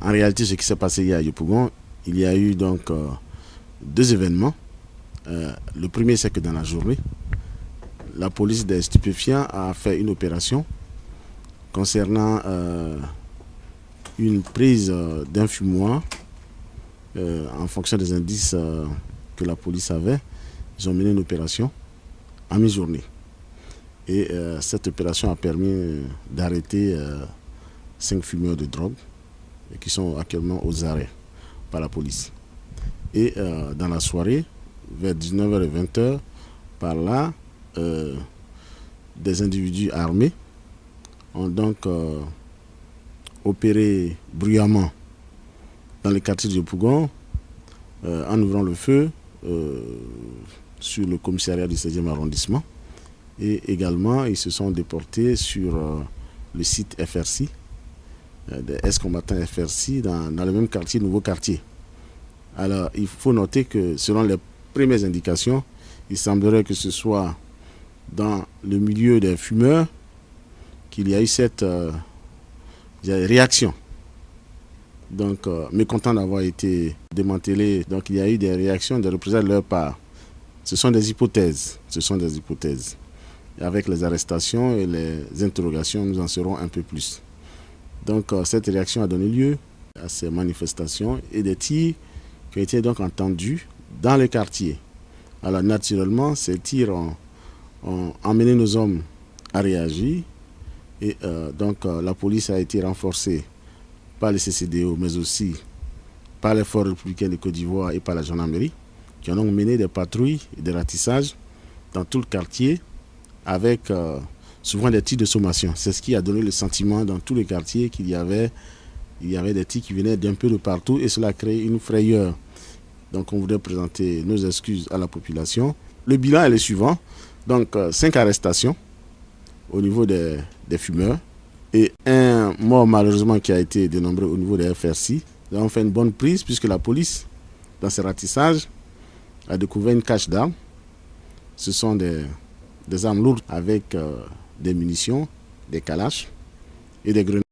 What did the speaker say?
En réalité, ce qui s'est passé hier à Yopougon, il y a eu donc deux événements. Le premier, c'est que dans la journée, la police des stupéfiants a fait une opération concernant une prise d'un fumoir en fonction des indices que la police avait. Ils ont mené une opération à mi-journée. Et cette opération a permis d'arrêter 5 fumeurs de drogue qui sont actuellement aux arrêts par la police. Et dans la soirée, vers 19h et 20h, par là, des individus armés ont donc opéré bruyamment dans le quartier de Yopougon en ouvrant le feu sur le commissariat du 16e arrondissement. Et également, ils se sont déportés sur le site FRC, des ex-combattants FRC, dans le même quartier, nouveau quartier. Alors, il faut noter que selon les premières indications, il semblerait que ce soit dans le milieu des fumeurs qu'il y a eu cette réaction. Donc, mécontent d'avoir été démantelé, donc il y a eu des réactions, des représailles de leur part. Ce sont des hypothèses. Et avec les arrestations et les interrogations, nous en saurons un peu plus. Donc, cette réaction a donné lieu à ces manifestations et des tirs qui ont été donc entendus dans le quartier. Alors, naturellement, ces tirs ont amené nos hommes à réagir. Et donc, la police a été renforcée par les CCDO, mais aussi par les forces républicaines de Côte d'Ivoire et par la gendarmerie, qui ont donc mené des patrouilles et des ratissages dans tout le quartier, avec souvent des tirs de sommation. C'est ce qui a donné le sentiment dans tous les quartiers qu'il y avait des tirs qui venaient d'un peu de partout et cela a créé une frayeur. Donc on voudrait présenter nos excuses à la population. Le bilan est le suivant. Donc 5 arrestations au niveau des fumeurs et un mort malheureusement qui a été dénombré au niveau des FRC. Nous avons fait une bonne prise puisque la police, dans ses ratissages, a découvert une cache d'armes. Ce sont des armes lourdes avec des munitions, des calaches et des grenades.